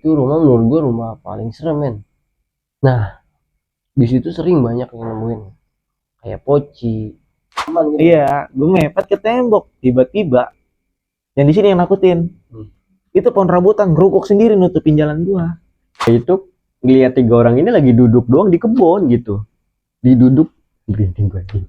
itu rumah menurut gue rumah paling serem men. Nah di situ sering banyak yang nemuin kayak poci aman gitu. Iya, gue mepet ke tembok, tiba-tiba yang di sini yang nakutin. Itu pohon rambutan ngerukuk sendiri nutupin jalan gua. Itu ngeliat 3 orang ini lagi duduk doang di kebun gitu, diduduk berhenti lagi.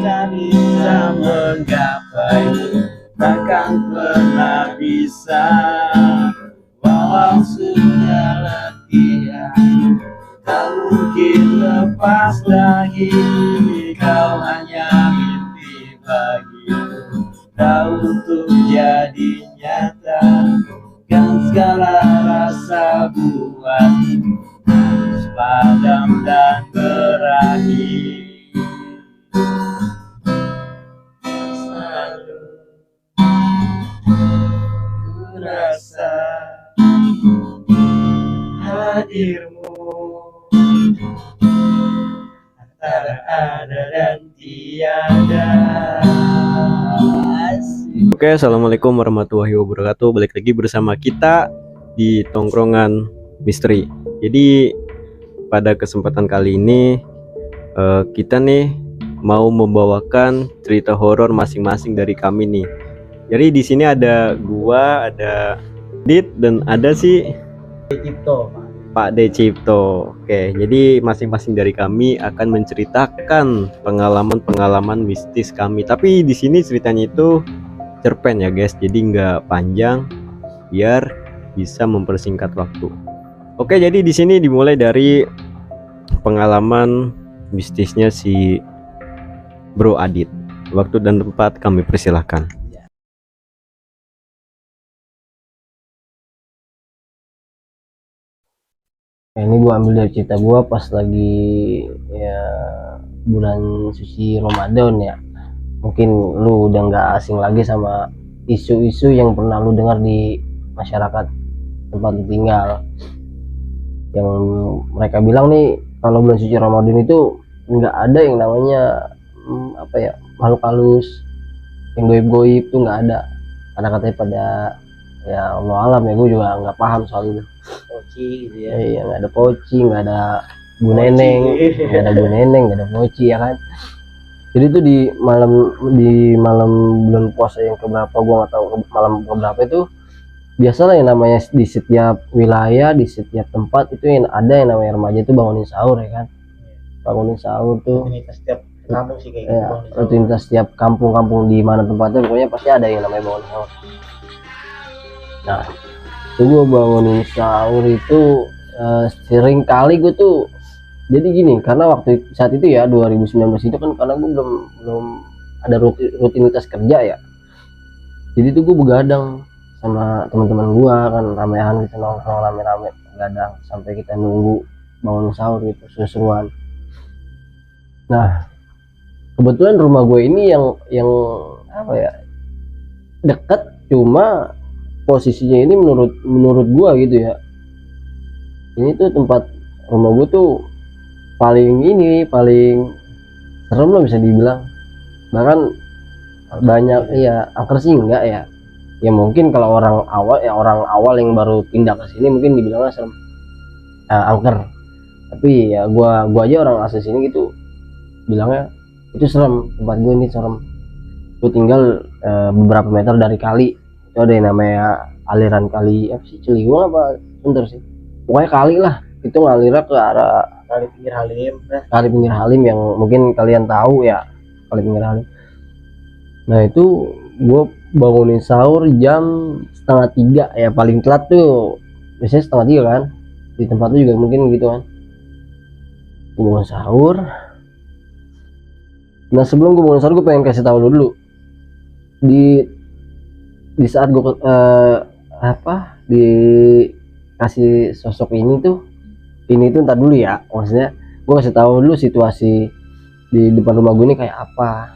Tak bisa menggapai, takkan pernah bisa, walau sudah latihan, tak mungkin lepas lagi. Kau hanya mimpi bagiku, tak untuk jadi nyata. Kan segala rasa buatmu harus padam dan berakhir. Selalu ku rasa hadirmu antara ada dan tiada. Oke, assalamualaikum warahmatullahi wabarakatuh. Balik lagi bersama kita di Tongkrongan Misteri. Jadi pada kesempatan kali ini kita nih mau membawakan cerita horor masing-masing dari kami nih. Jadi di sini ada gua, ada Dit, dan ada si Pak D Cipto. Oke, jadi masing-masing dari kami akan menceritakan pengalaman-pengalaman mistis kami. Tapi di sini ceritanya itu cerpen ya guys, jadi nggak panjang biar bisa mempersingkat waktu. Oke, jadi di sini dimulai dari pengalaman mistisnya si Bro Adit. Waktu dan tempat kami persilahkan. Nah, ini gue ambil dari cerita gue pas lagi ya bulan suci Ramadan ya. Mungkin lu udah nggak asing lagi sama isu-isu yang pernah lu dengar di masyarakat tempat lu tinggal. Yang mereka bilang nih kalau bulan suci Ramadan itu nggak ada yang namanya apa ya, makhluk halus, yang goib-goib tuh nggak ada. Karena katanya pada ya Allah alam ya, gue juga nggak paham soal itu. Poci gitu ya. Iya, nggak ada poci, nggak ada bu neneng, nggak ada bu neneng, nggak ada poci ya kan. Jadi itu di malam bulan puasa yang keberapa, gua nggak tahu malam keberapa itu, biasalah yang namanya di setiap wilayah, di setiap tempat itu yang ada yang namanya remaja itu bangunin sahur ya kan. Bangunin sahur tuh Rutinitas setiap kampung sih kayak ya, gitu. rutinitas setiap kampung-kampung di mana tempatnya pokoknya pasti ada yang namanya bangun sahur. Nah itu gue bangunin sahur itu sering kali gue tuh jadi gini, karena waktu saat itu ya 2019 itu kan, karena gue belum ada rutinitas kerja ya, jadi tuh gue begadang sama teman-teman gue kan, ramean gitu, nongkrong rame-rame begadang sampai kita nunggu bangun sahur gitu, seru-seruan. Nah kebetulan rumah gue ini yang apa ya, dekat, cuma posisinya ini menurut gua gitu ya, ini tuh tempat rumah gua tuh paling serem lah bisa dibilang. Bahkan banyak ya, angker sih enggak ya, ya mungkin kalau orang awal yang baru pindah ke sini mungkin dibilangnya serem, angker. Tapi ya gua aja orang asli sini gitu bilangnya itu serem, tempat gua ini serem. Gua tinggal beberapa meter dari kali. Itu ada yang namanya aliran kali apa sih, Ciliwung apa bentar sih, pokoknya kali lah, itu ngalirnya ke arah Kali pinggir Halim. kali pinggir Halim yang mungkin kalian tahu ya, kali pinggir Halim. Nah itu gue bangunin sahur jam 2:30 ya, paling telat tuh biasanya 2:30 kan, di tempat lu juga mungkin gitu kan. Gue bangun sahur. Nah sebelum gue bangun sahur, gue pengen kasih tahu dulu di saat gue dikasih sosok ini tuh ntar dulu ya, maksudnya gue kasih tahu dulu situasi di depan rumah gue ini kayak apa,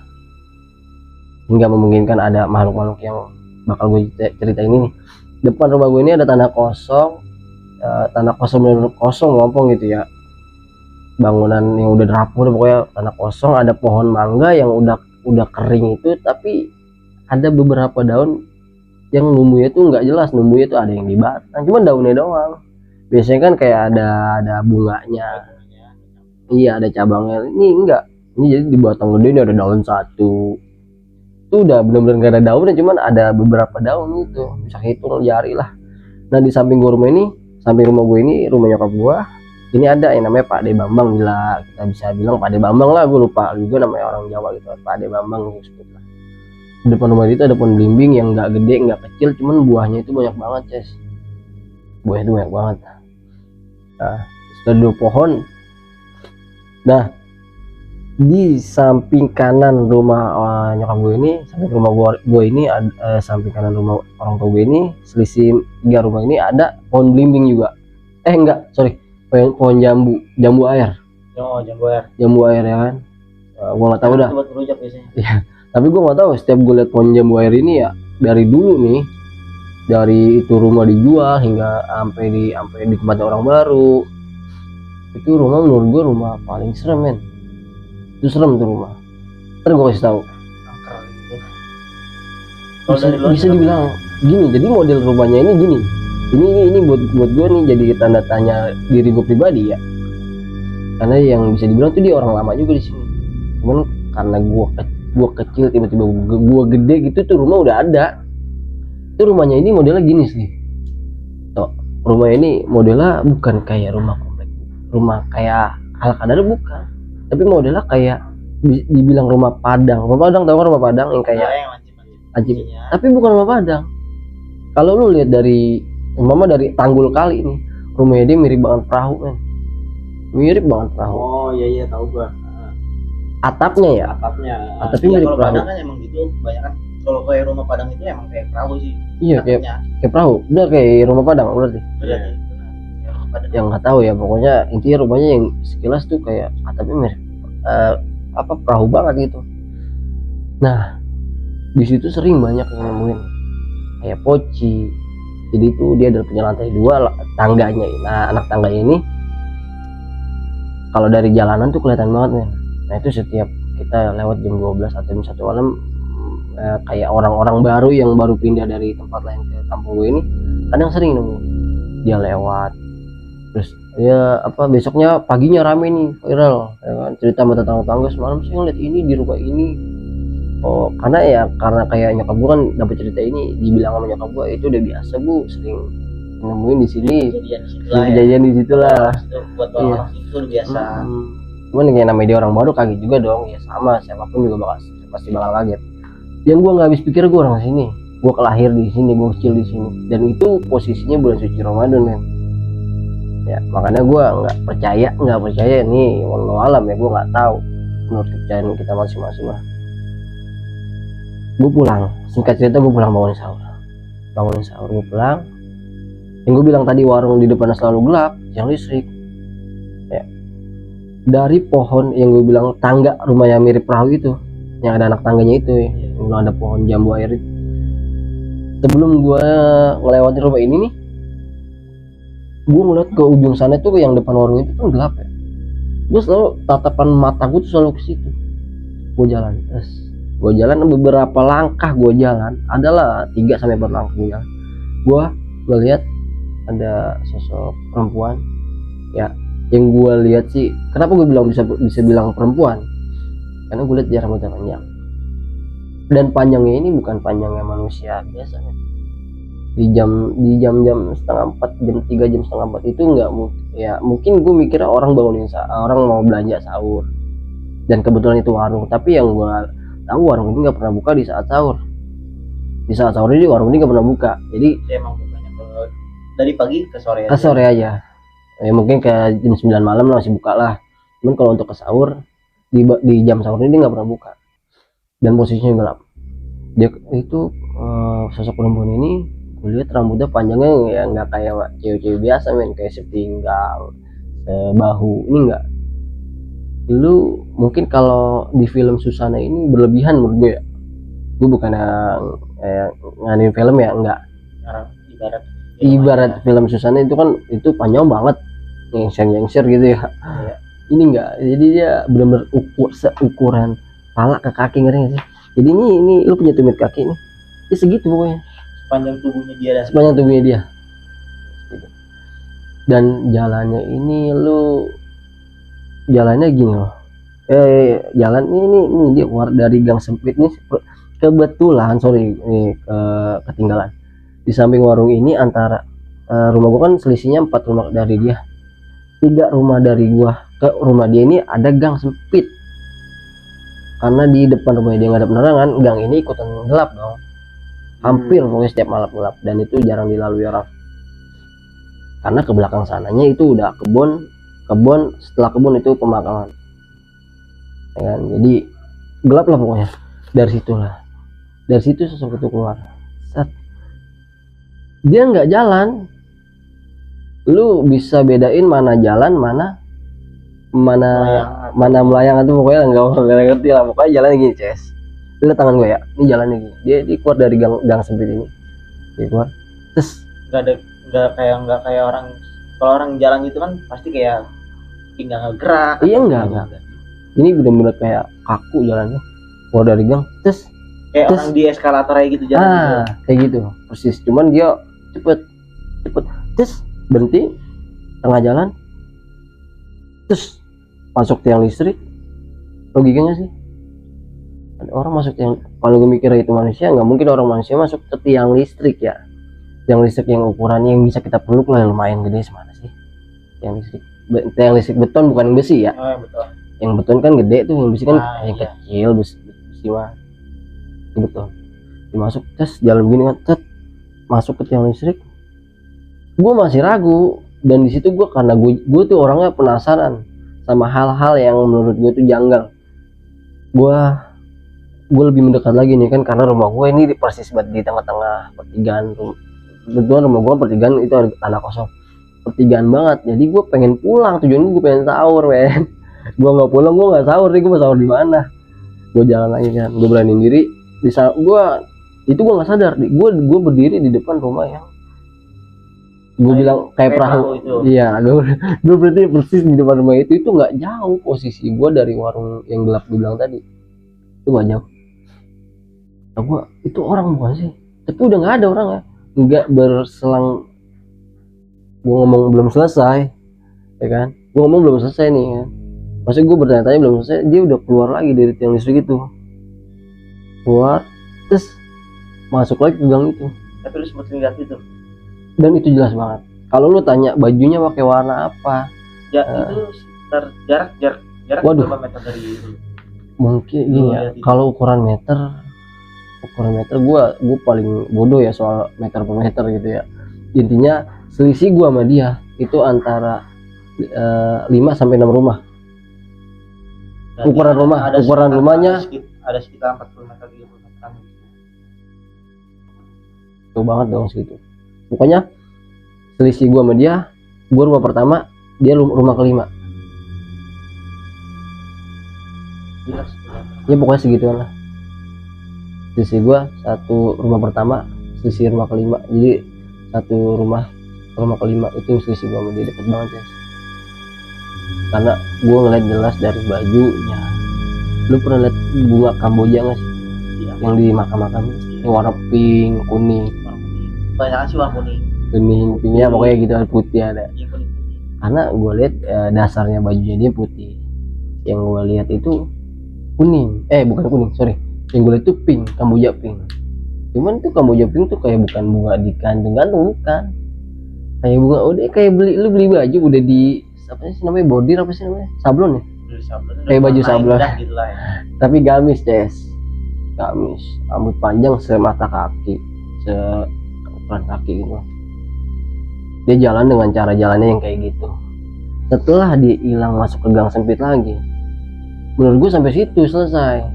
hingga memungkinkan ada makhluk-makhluk yang bakal gue ceritain ini. Depan rumah gue ini ada tanah kosong, bener kosong lompong gitu ya. bangunan yang udah rapuh, pokoknya tanah kosong, ada pohon mangga yang udah kering itu, tapi ada beberapa daun yang numbuhnya tuh nggak jelas, numbuhnya tuh ada yang di batang, cuman daunnya doang. Biasanya kan kayak ada bunganya, iya ada cabangnya, ini enggak, ini jadi di batang gede ini ada daun satu, itu udah benar-benar nggak ada daunnya, cuman ada beberapa daun itu, bisa hitung jari lah. Nah di samping rumah gue ini, rumah nyokap gue ini ada yang namanya Pak De Bambang, gila kita bisa bilang Pak De Bambang lah, gue lupa juga namanya orang Jawa gitu, Pak De Bambang gitu. Di depan rumah itu ada pohon belimbing yang nggak gede nggak kecil, cuman buahnya itu banyak banget, Ces. Buahnya itu banyak banget. Nah setelah 2 pohon, nah di samping kanan rumah nyokap gue ini, samping rumah gue ini, samping kanan rumah orang tua gue ini, selisih 3 rumah ini ada pohon belimbing juga. Enggak, sorry, pohon jambu air. Oh, Jambu air ya kan. Gue nggak tahu dah. Buat rujak biasanya. Iya, tapi gue nggak tahu. Setiap gue lihat pohon jambu air ini ya, dari dulu nih, dari itu rumah dijual hingga sampai di tempatnya orang baru, itu rumah menurut gue rumah paling serem, men. Itu serem tuh rumah. Ntar gue kasih tahu. Bisa dibilang gini. Jadi model rumahnya ini gini. Ini buat gue nih jadi tanda tanya diri gue pribadi ya. Karena yang bisa dibilang tuh dia orang lama juga di sini. Cuman karena gue kecil, tiba-tiba gue gede gitu, tuh rumah udah ada. Itu rumahnya ini modelnya gini sih. Tuh, rumah ini modelnya bukan kayak rumah komplek, rumah kayak ala kadar bukan. Tapi modelnya kayak dibilang rumah Padang. Rumah Padang, tahu kan rumah Padang yang kayak lancip. Tapi bukan rumah Padang. Kalau lu lihat dari dari Tanggul Kali ini, rumahnya dia mirip banget perahu, men. Mirip banget perahu. Oh iya tahu gua. Atapnya ya. Atapnya mirip kalau perahu. Padang kan emang gitu, banyak kan. Kalau kayak rumah Padang itu emang kayak perahu sih. Iya, kayak perahu. Benar kayak rumah Padang berarti. Benar. Yang nggak tahu ya, pokoknya intinya rumahnya yang sekilas tuh kayak atapnya mirip perahu banget gitu. Nah di situ sering banyak yang nemuin kayak poci. Jadi itu dia ada punya lantai 2 tangganya. Nah anak tangganya ini kalau dari jalanan tuh kelihatan banget, men. Nah itu setiap kita lewat jam 12 atau jam 1 malam, kayak orang-orang baru yang baru pindah dari tempat lain ke kampung gue ini kadang sering nemu dia lewat. Terus ya besoknya paginya rame nih, viral ya kan, cerita sama tetangga semalam sih ngeliat ini di rumah ini. Oh karena kayak nyokap gue kan dapet cerita ini, dibilang sama nyokap gue itu udah biasa, Bu, sering nemuin di sini, kejadian di situ lah. Buat orang itu udah biasa. Cuman kayak namanya dia orang baru, kaget juga dong ya, sama siapapun juga pasti bakal kaget. Yang gue nggak habis pikir, gue orang sini, gue kelahir di sini, gue kecil di sini, dan itu posisinya bulan suci Ramadan, men. Ya makanya gue nggak percaya nih, wallahu alam ya, gue nggak tahu menurut kepercayaan kita masing-masing lah. Gue pulang, singkat cerita gue pulang bangunin sahur gue pulang. Yang gue bilang tadi, warung di depannya selalu gelap, yang listrik ya. Dari pohon yang gue bilang tangga rumah yang mirip perahu itu, yang ada anak tangganya itu ya, yang ada pohon jambu air itu. Sebelum gue ngelewatin rumah ini nih, gue ngeliat ke ujung sana tuh, yang depan warung itu kan gelap ya. Gue selalu, tatapan mata gue tuh selalu ke situ. Gue jalan beberapa langkah, gue jalan adalah 3-4 langkah gue jalan. Gue lihat ada sosok perempuan ya. Yang gue lihat sih, kenapa gue bilang bisa bilang perempuan, karena gue lihat dia rambutnya panjang, dan panjangnya ini bukan panjangnya manusia biasa, kan. Di jam 3:30, jam 3, jam 3:30 itu nggak ya, mungkin gue mikirnya orang orang mau belanja sahur, dan kebetulan itu warung. Tapi yang gue tahu, warung ini nggak pernah buka di saat sahur. Di saat sahur ini warung ini nggak pernah buka. Jadi emang bukanya kalau dari pagi ke sore aja. Ke sore aja. Ya mungkin ke jam 9 malam masih buka lah. Cuman kalau untuk ke sahur, di jam sahur ini nggak pernah buka. Dan posisinya gelap. Dia itu sosok perempuan ini, gue lihat rambutnya panjangnya ya nggak kayak cewek-cewek biasa, men, kayak sepinggang, bahu. Ini enggak. Lu mungkin kalau di film Susana ini berlebihan menurut gue ya. Gue bukan nganin film ya, enggak. Ibarat film Susana itu kan itu panjang banget, nyengser gitu ya. ini enggak, jadi dia benar-benar seukuran pala ke kaki, ngerti nggak sih? Jadi ini lu punya tumit kaki nih, ya segitu pokoknya Sepanjang tubuhnya dia dan sepanjang tubuhnya dia. Gitu. Dan jalannya ini lu jalannya gini loh, jalan ini dia keluar dari gang sempit nih. Kebetulan sorry ini ketinggalan di samping warung ini, antara rumah gua kan selisihnya 4 rumah dari dia, 3 rumah dari gua ke rumah dia ini ada gang sempit, karena di depan rumahnya dia nggak ada penerangan, gang ini ikutan gelap dong, hampir pokoknya setiap malam gelap, dan itu jarang dilalui orang karena ke belakang sananya itu udah kebun, setelah kebun itu pemakaman ya kan. Jadi gelap lah pokoknya. Dari situ sosok itu keluar. Set. Dia nggak jalan, lu bisa bedain mana jalan, mana melayang itu pokoknya nggak ngerti lah, pokoknya jalannya gini Ces. Lihat tangan gue ya, ini jalannya gini, dia keluar dari gang sempit ini, dia keluar terus nggak kayak orang, kalau orang jalan gitu kan pasti kayak tinggal ngegerak. Iya enggak. Ini benar-benar kayak kaku jalannya, keluar dari gang terus kayak orang di eskalator aja gitu jalan gitu. Kayak gitu persis, cuman dia cepet terus berhenti tengah jalan terus masuk tiang listrik. Logikanya sih ada orang masuk tiang, kalau gue mikir itu manusia, nggak mungkin orang manusia masuk ke tiang listrik ya. Tiang listrik yang ukurannya yang bisa kita peluk lah, lumayan gede, semana sih tiang listrik beton, bukan yang besi ya. Betul. Yang beton kan gede tuh, yang besi kan yang iya. kecil, besi mah itu beton. Dimasuk tes jalan begini kan, masuk ke tiang listrik. Gue masih ragu, dan di situ gue karena gue tuh orangnya penasaran sama hal-hal yang menurut gue tuh janggal. Gue lebih mendekat lagi nih kan, karena rumah gue ini persis di tengah-tengah pertigaan. Betul, rumah gue pertigaan itu ada tanah kosong, pertigaan banget. Jadi gue pengen pulang, tujuan gue pengen sahur men. Gue nggak pulang, gue nggak sahur nih, gue mau sahur di mana? Gue jalan lagi kan, gue beraniin diri bisa gue nggak sadar, gue berdiri di depan rumah yang gue bilang kayak perahu. Iya, gue berarti persis di depan rumah itu nggak jauh posisi gue dari warung yang gelap gue bilang tadi, itu nggak jauh. Nah, gue itu orang bukan sih, tapi udah nggak ada orang ya, nggak berselang. Gue ngomong belum selesai ya kan, gue ngomong belum selesai nih kan, maksud gue bertanya-tanya belum selesai, dia udah keluar lagi dari tiang listrik itu, keluar terus masuk lagi ke gang itu. Tapi lu sempat lihat itu, dan itu jelas banget. Kalau lu tanya bajunya pakai warna apa, itu sekitar jarak waduh, berapa meter dari itu? Mungkin gini ya, kalau ukuran meter gue paling bodoh ya soal meter per meter gitu ya. Intinya selisih gue sama dia itu antara 5 sampai 6 rumah. Berarti ukuran rumahnya ada sekitar 40 meter 30 meter. jauh banget dong segitu. Pokoknya selisih gue sama dia, gue rumah pertama, dia rumah kelima. Ya pokoknya segituan lah. Selisih gue satu rumah pertama, selisih rumah kelima. Jadi satu rumah kelima itu selisih gue sama dia deket banget ya. Karena gue ngeliat jelas dari bajunya. Lu pernah lihat bunga Kamboja nggak sih? Iya. Yang di makam-makam, yang warna pink, kuning. Banyak sih warna kuning. Pinknya pokoknya gitu, putih ada. Iya, kuning. Karena gue lihat dasarnya bajunya dia putih. Yang gue lihat itu kuning. Bukan kuning, sorry. Yang gue lihat itu pink, Kamboja pink. Cuman tuh Kamboja pink tuh kayak bukan bunga digantung-gantung, bukan. Kayak bunga udah kayak lu beli baju udah di apa sih namanya, bordir apa sih namanya, sablon ya, kayak baju sablon gitu lah ya. Tapi gamis Ces, gamis, rambut panjang semata kaki, seukuran kaki gitu. Dia jalan dengan cara jalannya yang kayak gitu. Setelah dia hilang masuk ke gang sempit lagi, menurut gue sampai situ selesai.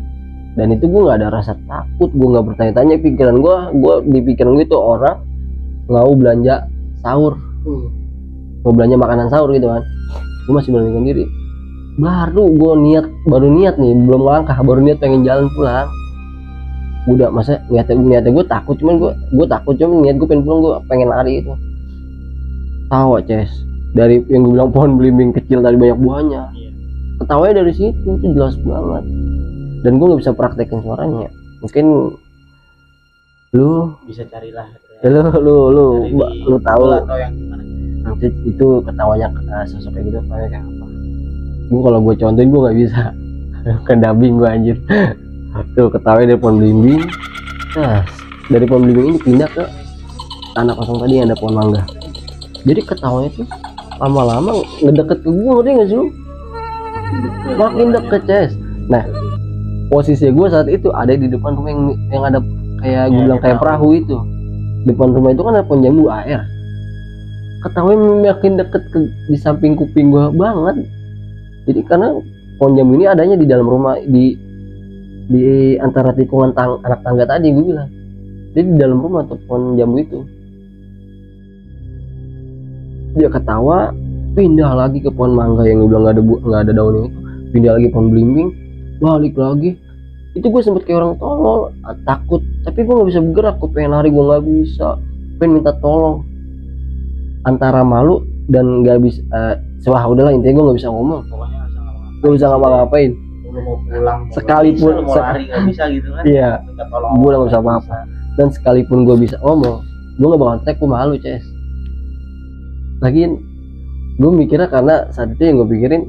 Dan itu gue nggak ada rasa takut, gue nggak bertanya-tanya. Pikiran gue di pikiran gue itu orang mau belanja sahur, mau belanja makanan sahur gitu kan. Gue masih beranikan diri, baru niat nih, belum langkah, baru niat pengen jalan pulang. Udah masa niatnya gue takut, cuman gue takut, cuman niat gue pengen pulang, gue pengen lari itu. Tahu Ces, dari yang gue bilang pohon belimbing kecil tadi banyak buahnya, ketawanya dari situ tuh jelas banget. Dan gue nggak bisa praktekin suaranya. Mungkin lu Bisa carilah ya, lu tahu atau yang gimana. nanti itu ketawanya sosok kayak gitu kayak apa. Gue kalau gue contohin gue nggak bisa. Kan dubbing gue anjir. Tuh ketawanya dari pohon belimbing. Nah, dari pohon belimbing ini pindah ke tanah kosong tadi yang ada pohon mangga. Jadi ketawanya tuh lama-lama ngedeket ke gue, ngerti nggak sih lu? Makin deket, Ces. Nah, posisi gue saat itu ada di depan rumah yang ada kayak gue bilang kayak perahu itu. Depan rumah itu kan ada pohon jambu air. Ketawanya makin deket di samping kuping gue banget. Jadi karena pohon jambu ini adanya di dalam rumah, di antara tikungan anak tangga tadi gue bilang. Jadi di dalam rumah tuh pohon jambu itu. Dia ketawa, pindah lagi ke pohon mangga yang gue bilang nggak ada daunnya itu, pindah lagi pohon belimbing, balik lagi. Itu gue sempet kayak orang tolol, takut, tapi gue nggak bisa bergerak. Gue pengen lari, gue nggak bisa, pengen minta tolong, antara malu dan nggak bisa. Wah udahlah, intinya gue nggak bisa ngomong, Pokoknya nggak bisa ngapa-ngapain. Udah mau pulang Sekalipun mau lari nggak bisa gitu kan. Iya, Minta tolong gue nggak bisa apa-apa. Dan sekalipun gue bisa ngomong, gue nggak bakal tek, gue malu, Ces. Lagian gue mikirnya karena saat itu yang gue pikirin,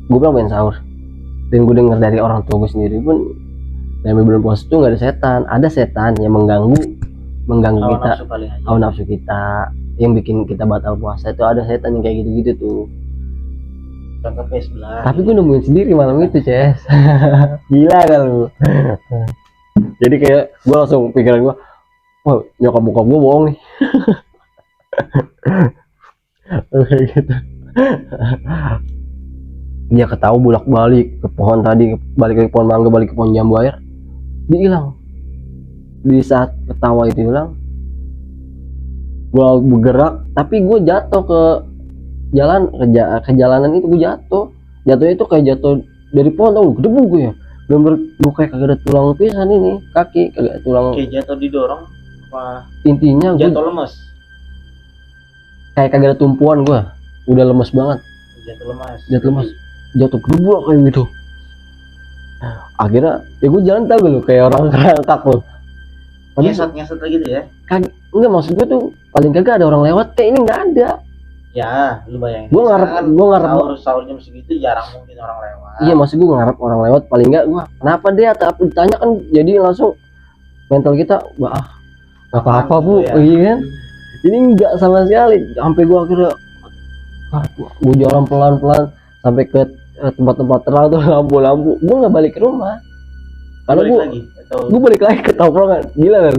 gue bilang pengen sahur, dan gue dengar dari orang tua gue sendiri pun dalam bulan puasa itu nggak ada setan yang mengganggu hawa kita, nafsu paling aja. hawa nafsu kita yang bikin kita batal puasa. Itu ada setan yang kayak gitu-gitu tuh. Contoh PS11. Tapi gue nemuin sendiri malam itu, Ces. Gila kan lu. Jadi kayak gue langsung pikiran gue, wah nyokap bokap gue bohong nih. Kayak gitu. Dia ketawa bolak-balik ke pohon tadi, balik ke pohon mangga, balik ke pohon jambu air. Dia hilang. Di saat ketawa itu hilang, gue bergerak, tapi gue jatuh ke jalanan itu. Gue jatuhnya itu kayak jatuh dari pohon, tau lu, gedebuk gue ya. Bener-bener gue kayak kagak ada tulang pisan ini, kaki kagak ada tulang. Kayak jatuh didorong apa Intinya gue jatuh lemes. kayak kagak ada tumpuan, gue udah lemes banget, Jatuh lemes. jatuh gedebuk kayak gitu. Akhirnya ya gue jalan, tau gak lu, kayak orang kerangkak lu. Ngesot lagi tuh ya. Enggak, maksud gue tuh paling kagak ada orang lewat, kayak ini nggak ada. Ya, lu bayangin. Gue ngarep sahur jam segitu jarang mungkin orang lewat. iya, maksud gue ngarep orang lewat, paling enggak gue kenapa dia, atau apa ditanya kan, jadi langsung mental kita, wah nggak apa-apa bu, Ya. iya kan. Ini enggak sama sekali, sampai gue akhirnya gue jalan pelan-pelan sampai ke tempat-tempat terang tuh, lampu-lampu. Gue nggak balik ke rumah karena gue balik lagi ke tongkrongan. Gila kan?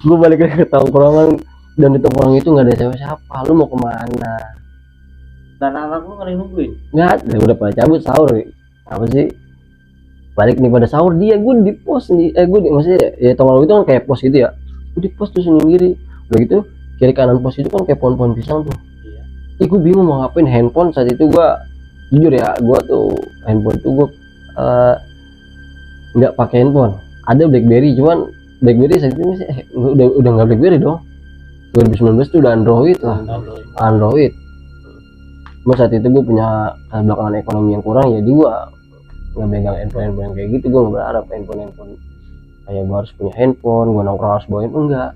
Gue balik lagi ke tongkrongan, dan di tongkrongan itu nggak ada siapa-siapa. Lu mau kemana? Dan anak lu nggak ada yang nungguin. Nggak ada, udah pada cabut sahur. Apa sih? Balik nih pada sahur, gue di pos nih, maksudnya ya tongkrongan itu kan kayak pos gitu ya. Gue di pos tuh sendiri. Udah gitu kiri kanan pos itu kan kayak pohon-pohon pisang tuh. Iya. Gue bingung mau ngapain. Handphone saat itu gue jujur ya, gue tuh handphone tuh gue nggak pakai handphone. Ada BlackBerry, cuman BlackBerry saat itu sih udah nggak BlackBerry dong. 2019 tuh udah Android lah. Android. Cuma saat itu gue punya belakangan ekonomi yang kurang, jadi gue nggak megang handphone kayak gitu. Gue nggak berharap handphone kayak gue harus punya handphone, gue nongkrong harus bawain, enggak.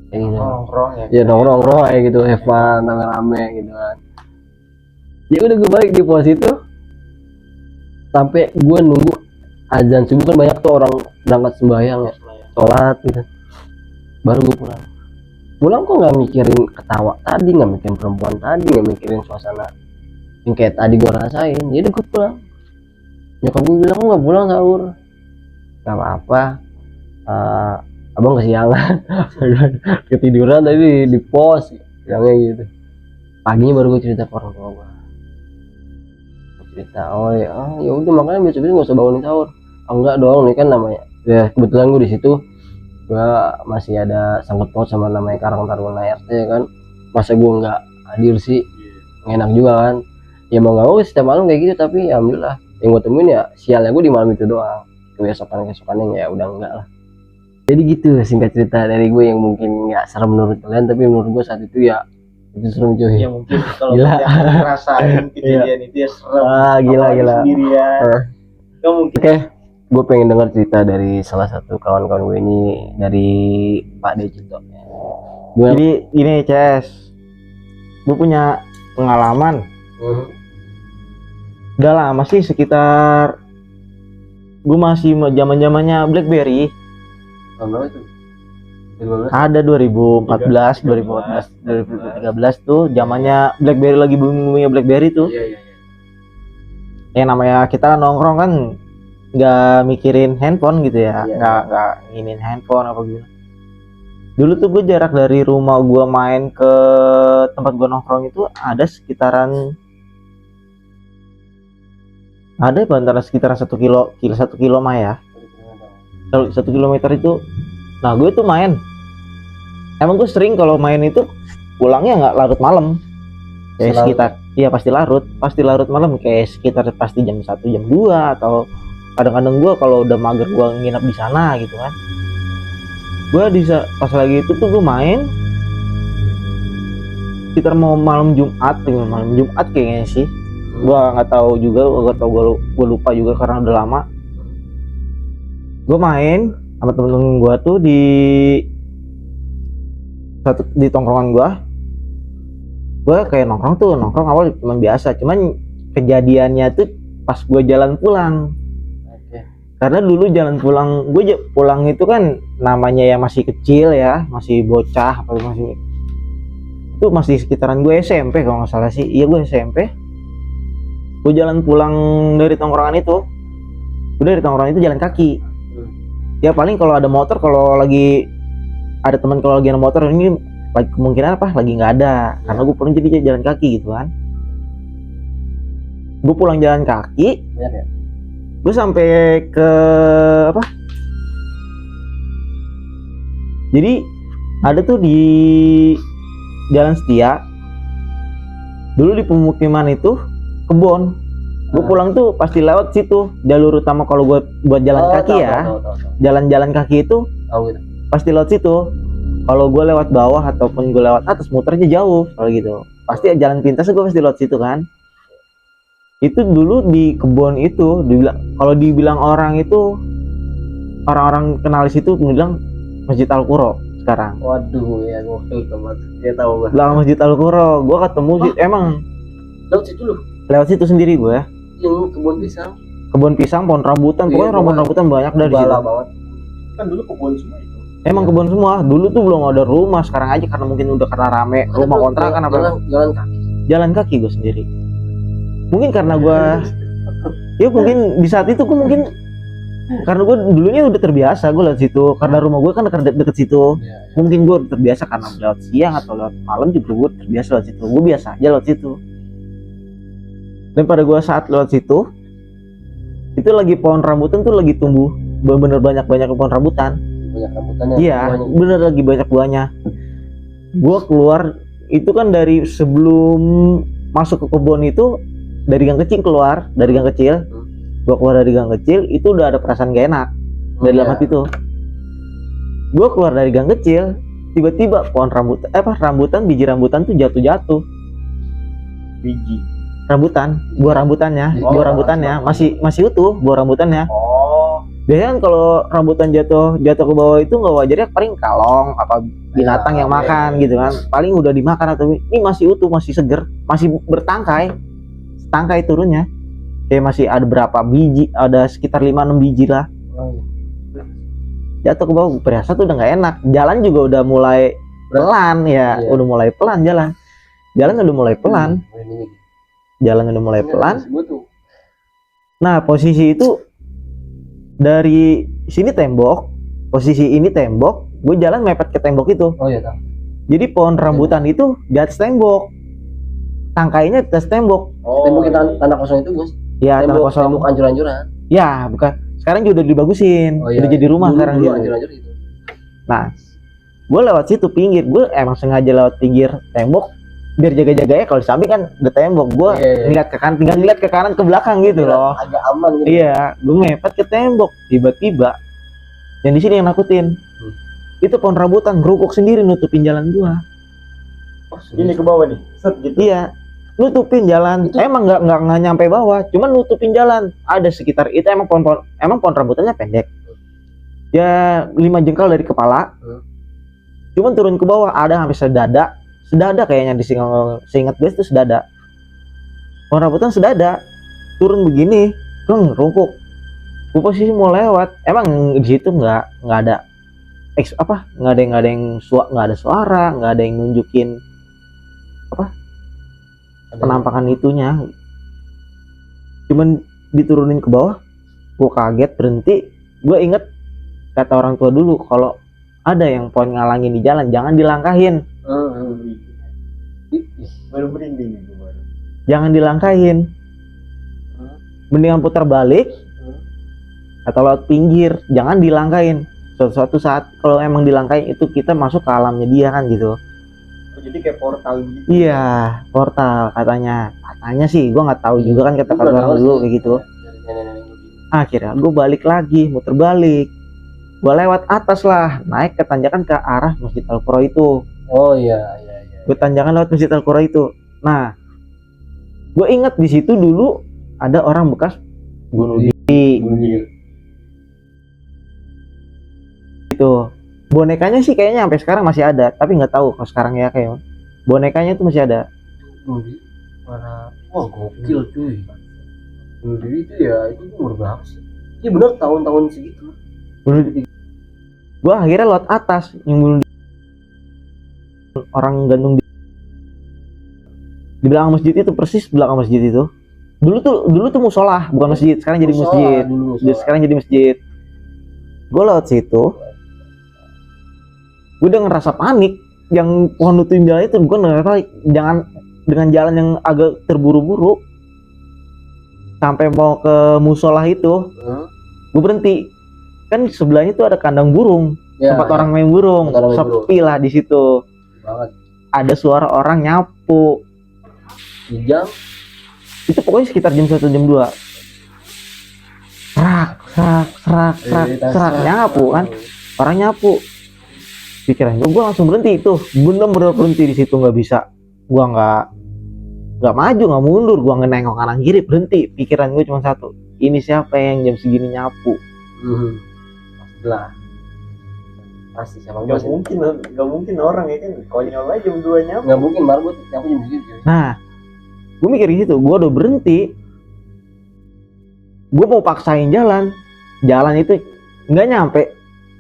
Kayak gitu. Nongkrong Ya nongkrong kayak gitu, have fun, rame-rame gitu kan. Ya udah gue balik di pos itu sampai gue nunggu azan subuh, kan banyak tuh orang berangkat sembahyang ya, sholat gitu. Baru gue pulang kok nggak mikirin ketawa tadi, nggak mikirin perempuan tadi, nggak mikirin suasana yang kayak tadi gue rasain. Jadi gue pulang, nyokap gue bilang, kok nggak pulang sahur? Nggak apa-apa, abang kesiangan. Ketiduran tadi di pos, bilangnya gitu. Paginya baru gue cerita ke orang tua gue, cerita, oh ya udah, makanya besok nggak usah bangunin sahur. Enggak dong, ini kan namanya ya, kebetulan gue di situ gue masih ada sangkut paut sama namanya Karang Taruna RT kan. Masa gue nggak hadir sih, enak juga kan. Ya mau nggak mau setiap malam kayak gitu, tapi ya alhamdulillah yang gue temuin ya sialnya gue di malam itu doang. Keesokannya ya udah enggak lah. Jadi gitu singkat cerita dari gue, yang mungkin nggak serem menurut kalian, tapi menurut gue saat itu ya Itu serem cuy. Ya mungkin kalau Gila. yang ngerasain kejadian itu ya serem. Gila Apalagi gila. sendirian. Nggak mungkin. Oke, gue pengen dengar cerita dari salah satu kawan-kawan gue ini, dari Pak Decito. Gimana? Jadi gini Ces, gue punya pengalaman. Udah lama sih, sekitar gue masih zaman-zamannya BlackBerry. Tahun berapa itu? 2012? Ada 2014, 2013 tuh zamannya BlackBerry, lagi booming-boomingnya BlackBerry tuh. Iya. Ya namanya kita nongkrong kan nggak mikirin handphone gitu ya, Iya. nggak inginin handphone apa gitu. Dulu tuh gue jarak dari rumah gue main ke tempat gue nongkrong itu ada sekitaran, ada antara sekitaran 1 kilo mah ya, 1 kilometer itu. Nah gue tuh main, emang gue sering kalau main itu pulangnya nggak larut malam, kayak Selalu. sekitar, iya pasti larut malam, kayak sekitar pasti jam 1 jam 2, atau kadang-kadang gue kalau udah mager gue nginep di sana gitu kan. Gue pas lagi itu tuh gue main sekitar mau malam Jumat kayaknya sih. Gue nggak tahu juga, gue lupa juga karena udah lama. Gue main sama temen-temen gue tuh di tongkrongan gue kayak nongkrong awal cuma biasa, cuman kejadiannya tuh pas gue jalan pulang. Oke. Karena dulu jalan pulang gue pulang itu kan namanya ya masih kecil ya, masih bocah, masih sekitaran gue SMP kalau nggak salah sih. Iya gue SMP. Gue jalan pulang dari tongkrongan itu, jalan kaki. Ya paling kalau ada motor, kalau lagi ada teman, kalau lagi ada motor ini lagi kemungkinan lagi nggak ada, karena gue pulang jadi jalan kaki gitu kan. Gue pulang jalan kaki, Banyak ya? gue sampai ke jadi ada tuh di Jalan Setia, dulu di pemukiman itu kebon. Gue pulang tuh pasti lewat situ, jalur utama kalau gue buat jalan kaki ya. Tahu. Jalan-jalan kaki itu Tahu gitu. pasti lewat situ. Kalau gue lewat bawah ataupun gue lewat atas, muternya jauh kalau gitu. Pasti jalan pintas gue pasti lewat situ kan. Itu dulu di kebun itu kalau dibilang orang itu, orang-orang kenal di situ bilang Masjid Al-Quro sekarang. Waduh, ya gokil banget. Dia tahu gue. Bilang Masjid Al-Quro, gue ketemu sih emang Lewat situ loh. lewat situ sendiri gue. Yang kebun pisang. Kebun pisang, pohon rambutan, Iya, pokoknya rambutan banyak dari situ. Bala banget. Kan dulu kebun semua itu. Emang kebun semua. Dulu tuh belum ada rumah, sekarang aja karena mungkin udah karena rame rumah kontrakan apa. Jalan kaki. Jalan kaki gue sendiri. Mungkin karena gue ya mungkin di saat itu gue mungkin karena gue dulunya udah terbiasa gue lewat situ, karena rumah gue kan deket situ. Iya. Mungkin gue udah terbiasa karena lewat siang atau lewat malam juga gue terbiasa lewat situ. Gue biasa aja lewat situ. Dan pada gue saat lewat situ itu lagi pohon rambutan tuh lagi tumbuh bener-bener banyak pohon rambutan. Banyak rambutannya. Iya, Banyak. bener lagi banyak buahnya. Gue keluar itu kan dari sebelum masuk ke kebun itu, dari gang kecil keluar, dari gang kecil. Gue keluar dari gang kecil itu udah ada perasaan gak enak dari dalam hati itu. Gue keluar dari gang kecil, tiba-tiba pohon rambutan, biji rambutan tuh jatuh. Biji. Rambutan, buah rambutannya, Oh, buah rambutannya masih utuh, buah rambutannya. Oh. Biasanya kan kalau rambutan jatuh ke bawah itu nggak wajarnya paling kalong apa binatang yang makan gitu kan, paling udah dimakan. Atau ini masih utuh, masih seger, masih bertangkai, tangkai turunnya, kayak masih ada berapa biji, ada sekitar 5-6 biji lah jatuh ke bawah. Berasa tuh udah nggak enak, jalan juga udah mulai pelan ya. Iya. Udah mulai pelan jalan udah mulai pelan, jalan udah mulai pelan. Nah posisi itu dari sini tembok, posisi ini tembok, gue jalan mepet ke tembok itu. Oh iya tahu. Jadi pohon rambutan itu di atas tembok, tangkainya di atas tembok. Tembok tanah kosong itu Gus. Ya tanah kosong. Tembok hancur-hancuran. Ya bukan. Sekarang juga udah dibagusin, Oh, iya. udah jadi rumah sekarang dulu gitu. hancur-hancur itu. Nah, gue lewat situ pinggir, gue emang sengaja lewat pinggir tembok biar jaga-jaganya kalau di samping kan udah tembok. Gue Iya. ngeliat ke kanan, tinggal ngeliat ke kanan ke belakang gitu loh. Agak aman gitu. Iya, gue mepet ke tembok. Tiba-tiba yang di sini yang nakutin. Itu pohon rambutan ngerukuk sendiri nutupin jalan gua. ini ke bawah nih, set gitu. Iya, nutupin jalan. Emang nggak nyampe bawah, cuman nutupin jalan. Ada sekitar itu emang pohon rambutannya pendek. Ya 5 jengkal dari kepala. Cuman turun ke bawah ada sampai sedada kayaknya seingat gue itu sedada. Pohon rambutan sedada. Turun begini, rungkuk. Gue posisi mau lewat. Emang di situ nggak ada nggak ada suara, nggak ada yang nunjukin penampakan itunya. Cuman diturunin ke bawah, gue kaget, berhenti. Gue inget kata orang tua dulu, kalau ada yang pohon ngalangin di jalan jangan dilangkahin. Baru merinding itu baru. Jangan dilangkahin, mendingan putar balik atau lewat pinggir, jangan dilangkahin. Suatu saat kalau emang dilangkahin itu kita masuk ke alamnya dia kan gitu. Jadi kayak portal gitu. Iya, portal katanya sih, gue nggak tahu juga kan kata orang dulu kayak gitu. Akhirnya gue balik lagi, muter balik, gue lewat atas lah, naik ke tanjakan ke arah Masjid Al-Qura itu. Oh iya. Gue tanjakan lewat Masjid Al-Qura itu. Nah, gue inget di situ dulu ada orang bekas bunuh diri. Itu bonekanya sih kayaknya sampai sekarang masih ada, tapi nggak tahu kalau sekarang ya kayak bonekanya itu masih ada. Mana? Wah gokil cuy. Bunuh diri itu ya itu umur berapa sih? Iya benar tahun-tahun segitu. Bunuh diri. Gue akhirnya lewat atas yang bunuh diri. Orang gantung di belakang masjid itu, persis belakang masjid itu. Dulu tuh musola, bukan masjid. Sekarang jadi masjid. Sekarang jadi masjid. Gue lewat situ. Gue udah ngerasa panik. Yang pohon nutupin jalan itu gue ngerasa dengan jalan yang agak terburu-buru sampai mau ke musola itu. Gue berhenti. Kan sebelahnya tuh ada kandang burung, tempat orang main burung. Sepi lah di situ. Ada suara orang nyapu. Di jam itu pokoknya sekitar jam 1 jam 2. Serak nyapu kan. Orang nyapu. Pikiran gue langsung berhenti itu. Bener-bener berhenti di situ, nggak bisa. Gue nggak maju, nggak mundur, gue nggak nengok kanan kiri, berhenti. Pikiran gue cuma satu, ini siapa yang jam segini nyapu? Pastilah. Pasti siapa Gak mungkin orang ya kan, konyol aja jam 2 nyapu. Nggak mungkin marbot nyapu jam segitu. Nah, gue mikir gitu, gue udah berhenti, gue mau paksain jalan itu nggak nyampe.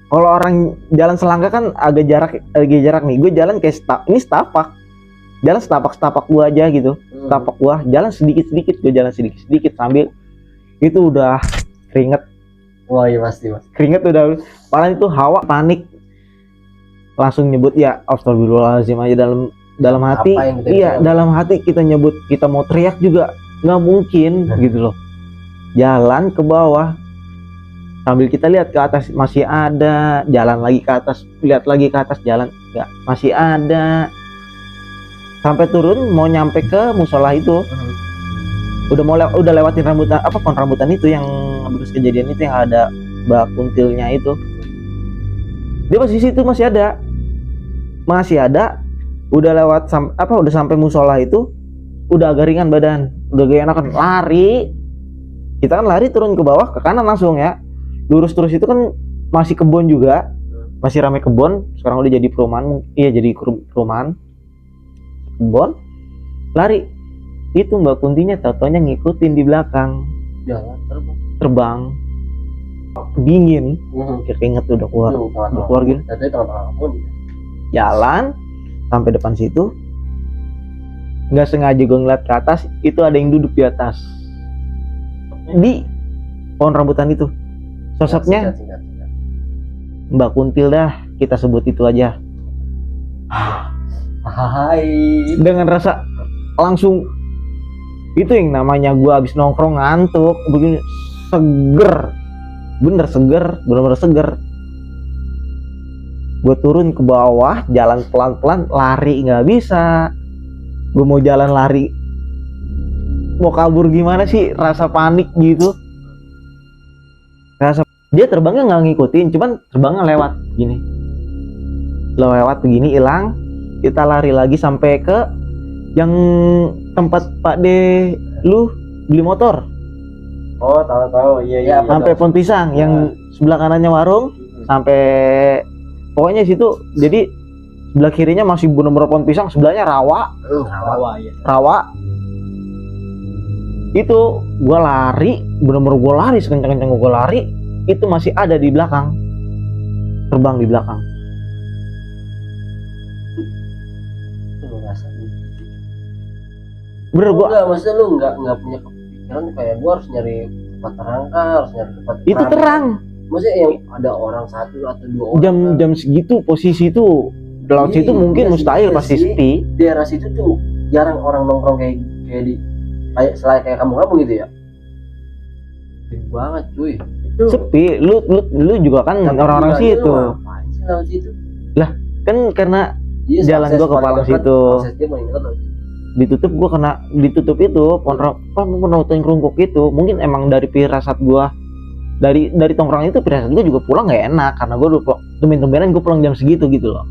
Kalau orang jalan selangkah kan agak jarak nih. Gue jalan kayak setapak, jalan setapak gue aja gitu. Setapak gue jalan sedikit, gue jalan sedikit sambil itu udah keringet. Wah iya pasti mas. Keringet udah, paling itu hawa, panik, langsung nyebut ya astagfirullahaladzim aja dalam hati. Iya, dalam hati kita nyebut, kita mau teriak juga nggak mungkin gitu loh. Jalan ke bawah sambil kita lihat ke atas masih ada, jalan lagi ke atas, lihat lagi ke atas, jalan nggak, masih ada. Sampai turun mau nyampe ke musola itu, udah lewatin pohon rambutan itu yang bekas kejadian itu yang ada bak kuntilnya itu. Dia masih situ, masih ada. Udah lewat udah sampai musola itu, udah agak ringan badan, udah gak enakan, lari. Kita kan lari turun ke bawah, ke kanan langsung ya. Lurus terus itu kan masih kebun juga, masih ramai kebun. Sekarang udah jadi perumahan, jadi perumahan. Kebun, lari. Itu Mbak Kuntinya tatonya ngikutin di belakang. Jalan terbang. Dingin. Keringet udah keluar gitu. Jalan sampai depan situ, nggak sengaja gue ngeliat ke atas, itu ada yang duduk di atas di pohon rambutan itu. Sosoknya Mbak Kuntil dah, kita sebut itu aja. Dengan rasa langsung itu yang namanya gue abis nongkrong ngantuk begini, bener seger. Gue turun ke bawah, jalan pelan-pelan, lari nggak bisa. Gue mau jalan lari, mau kabur gimana sih, rasa panik gitu. Dia terbangnya nggak ngikutin, cuman terbangnya lewat begini, hilang. kita lari lagi sampai ke yang tempat Pak D lu beli motor. Oh, tahu iya iya. Sampai pohon pisang yang sebelah kanannya warung sampai pokoknya situ. Jadi sebelah kirinya masih bener-bener pohon pisang, sebelahnya rawa. Rawa ya. Rawa. Itu gua lari, bener-bener gua lari sekencang-kencang gua lari, itu masih ada di belakang. Terbang di belakang. Bener gua. Enggak, maksudnya lu enggak punya kepikiran kayak gua harus nyari tempat terang kah, harus nyari tempat Itu ramai? terang. Maksudnya yang ada orang satu atau dua orang. Jam segitu posisi itu laut situ mungkin iya mustahil sih, pasti iya sih. sepi. Di daerah situ tuh jarang orang nongkrong kayak di kayak selain kayak kampung-kampung gitu ya. Sepi banget cuy. Itu Sepi. Lu juga kan tapi orang-orang gila, situ. lu ngapain sih lewat situ? Kan karena Iya, jalan akses gua ke paling Palang dekat, situ. akses dia paling dekat lewat situ. ditutup itu pohon rautan kerungkuk itu. Mungkin emang dari firasat gua, dari tongkrong itu firasat gua juga pulang nggak enak karena gua udah tumben-tumbenan gua pulang jam segitu gitu loh.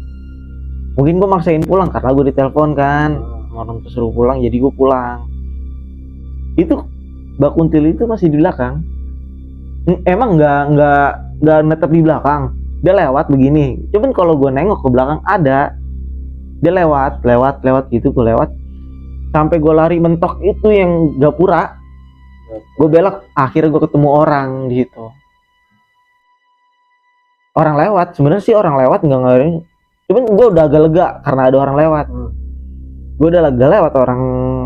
Mungkin gua maksain pulang karena gua ditelepon kan orang tuh suruh pulang, jadi gua pulang. Itu Mbak Kuntil itu masih di belakang. Emang nggak netep di belakang, dia lewat begini. Cuman kalau gua nengok ke belakang ada dia lewat gitu. Gua lewat sampai gue lari mentok itu yang gapura, gue belok, akhirnya gue ketemu orang di situ. Orang lewat, sebenarnya sih orang lewat nggak ngaruhin, cuman gue udah agak lega karena ada orang lewat. Gue udah lega lewat orang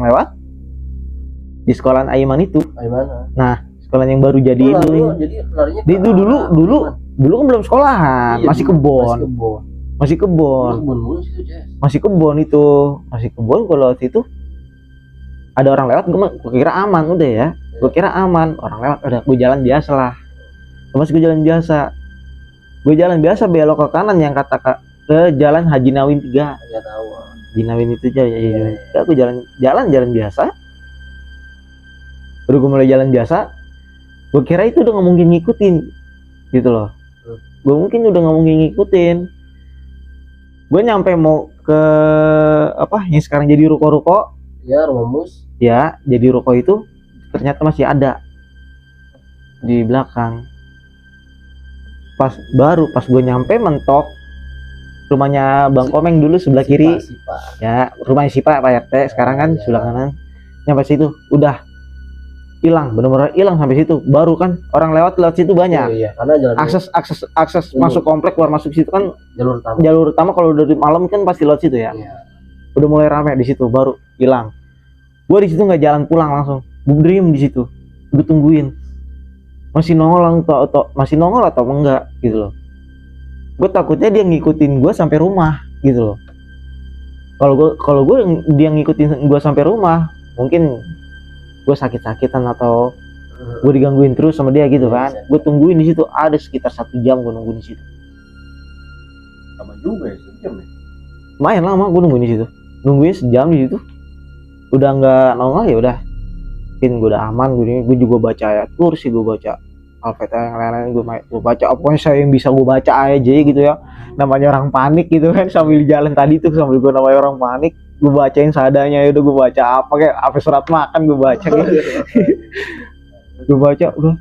lewat di sekolahan Aiman itu. Gimana? Nah, sekolah yang baru jadi Oh, itu. jadi larinya Itu dulu kan belum sekolahan, Iya, masih kebon. Kebun situ, Ces. Masih kebon. Kalau lewat itu ada orang lewat, gue kira aman udah ya. Gue kira aman, orang lewat udah, gue jalan biasa lah. Terus gue jalan biasa belok ke kanan yang kata ke jalan Haji Nawin 3. Enggak tahu. Haji Nawin itu aja ya. Gue jalan biasa. Baru gue mulai jalan biasa, gue kira itu udah nggak mungkin ngikutin gitu loh. Gue mungkin udah nggak mungkin ngikutin. Gue nyampe mau ke apa yang sekarang jadi ruko-ruko. Ya, rumah mus. Ya, jadi ruko itu ternyata masih ada di belakang. Pas gue nyampe mentok rumahnya Bang Komeng dulu sebelah kiri. Sipa. Ya, rumahnya Sipa Pak RT sekarang kan sebelah kanan. Nyampe situ udah hilang, benar-benar hilang sampai situ. Baru kan orang lewat situ banyak. Oh, iya, karena jalan Akses masuk komplek keluar masuk situ kan jalur utama kalau udah di malam kan pasti lewat situ ya. Iya. Udah mulai rame di situ, baru hilang. Gue di situ nggak jalan pulang langsung, gue diem di situ, gue tungguin masih nongol atau enggak gitu loh. Gue takutnya dia ngikutin gue sampai rumah gitu loh. Kalau gue dia ngikutin gue sampai rumah, mungkin gue sakit-sakitan atau gue digangguin terus sama dia gitu kan. Gue tungguin di situ ada sekitar 1 jam gue nungguin di situ. Sama juga ya, sejam ya. Lumayan lama gue nungguin sejam di situ. Udah nggak nongol ya udah. Mungkin gue udah aman, gue juga baca ayat kursi, gue baca Al-Fatihah yang lain-lain, gue baca apa yang bisa gue baca aja gitu ya. Namanya orang panik gitu kan, sambil jalan tadi tuh sambil gue namanya orang panik, gue bacain seadanya ya udah, gue baca apa kayak apa surat makan gue baca gitu. Gue baca udah.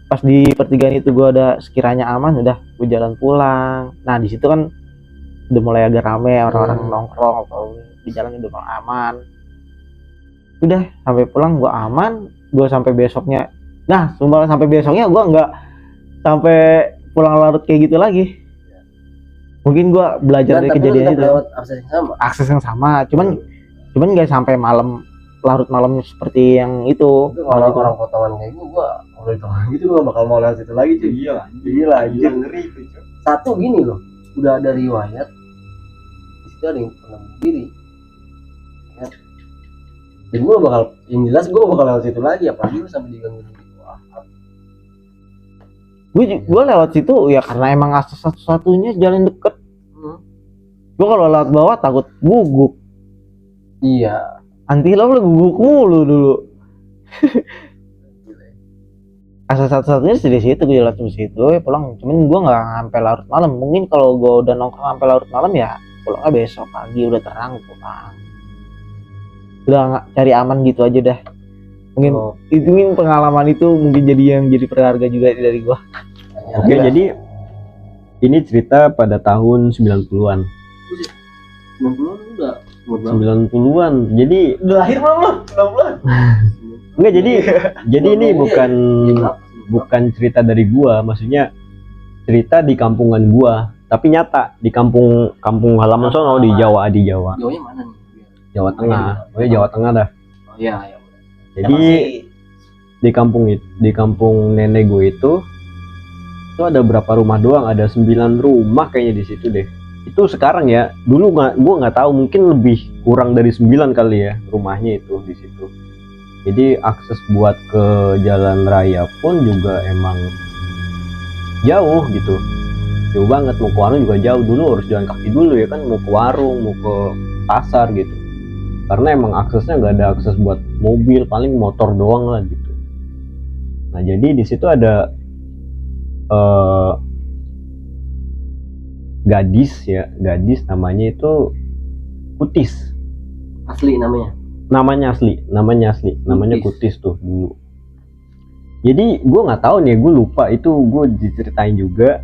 Pas di pertigaan itu gue ada sekiranya aman, udah gue jalan pulang. Nah di situ kan udah mulai agak rame orang-orang nongkrong atau di jalan udah mulai aman. Udah sampai pulang gue aman, gue sampai besoknya. Nah sampai besoknya gue nggak sampai pulang larut kayak gitu lagi. Mungkin gue belajar dari kejadian itu. Akses yang sama, cuman nggak sampai malam, larut malam seperti yang itu. Kalau orang potongan kayak gue kalau potongan gitu gue bakal mau lewat situ lagi cuy. Gila anjir, ngeri itu cuy. Satu gini loh, udah ada riwayat di situ ada yang pernah bunuh diri. Dan gue bakal, yang jelas gue bakal lewat situ lagi, apalagi lu sampai diganggu gitu. Gue lewat situ ya karena emang akses satu-satunya jalan deket. Gue kalau lewat bawah takut guguk. Iya. Anti lo guguk mulu dulu. Akses satu-satunya di situ, gue lewat di situ ya pulang. Cuman gue nggak sampai larut malam. Mungkin kalau gue udah nongkrong sampai larut malam ya pulangnya besok pagi udah terang pulang. Udah nggak cari aman gitu aja dah. Mungkin itu mungkin pengalaman itu mungkin jadi yang jadi berharga juga dari gua. Oke, jadi ini cerita pada tahun 90-an. 90-an udah 90-an. Jadi Udah lahir belum lu? Belum. enggak, jadi ini bukan cerita dari gua, maksudnya cerita di kampungan gua, tapi nyata di kampung halaman sono di Jawa. Jauhnya mana nih? Jawa Tengah. Oh Jawa Tengah dah. Oh iya, iya. Jadi di kampung nenek gue itu ada berapa rumah doang, ada 9 rumah kayaknya di situ deh. Itu sekarang ya, dulu gue nggak tahu, mungkin lebih kurang dari 9 kali ya rumahnya itu di situ. Jadi akses buat ke jalan raya pun juga emang jauh gitu, jauh banget. Mau ke warung juga jauh, dulu harus jalan kaki dulu ya kan, mau ke warung, mau ke pasar gitu, karena emang aksesnya nggak ada akses buat mobil, paling motor doang lah gitu. Nah jadi di situ ada gadis namanya itu Kutis, Asli namanya. namanya Kutis tuh dulu. Jadi gue nggak tahu nih, gue lupa itu, gue diceritain juga.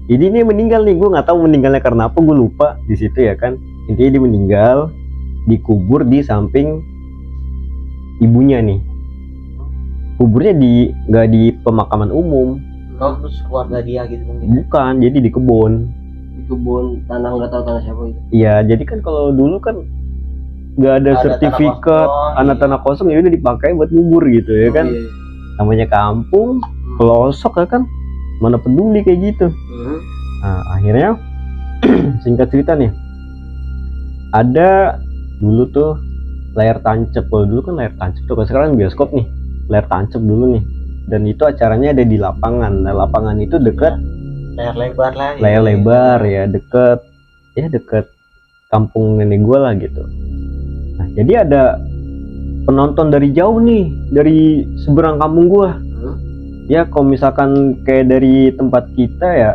Ini nih meninggal nih, gue nggak tahu meninggalnya karena apa, gue lupa di situ ya kan. Intinya dia meninggal, dikubur di samping ibunya nih. Kuburnya nggak di pemakaman umum. Oh, terus keluarga dia gitu mungkin. Bukan, jadi di kebun. Di kebun tanah, nggak tahu tanah siapa itu. Iya, jadi kan kalau dulu kan nggak ada sertifikat, tanah kosong ya udah dipakai buat ngubur gitu ya kan. Iya. Namanya kampung, pelosok ya kan, mana peduli kayak gitu. Nah akhirnya singkat cerita nih, ada dulu tuh layar tancap. Kalau dulu kan layar tancap tuh, kalau sekarang bioskop nih, layar tancap dulu nih. Dan itu acaranya ada di lapangan. Nah lapangan itu deket Layar lebar lah. layar lebar ya, deket kampung nenek gue lah gitu. Nah jadi ada penonton dari jauh nih, dari seberang kampung gue. Ya kalau misalkan kayak dari tempat kita ya,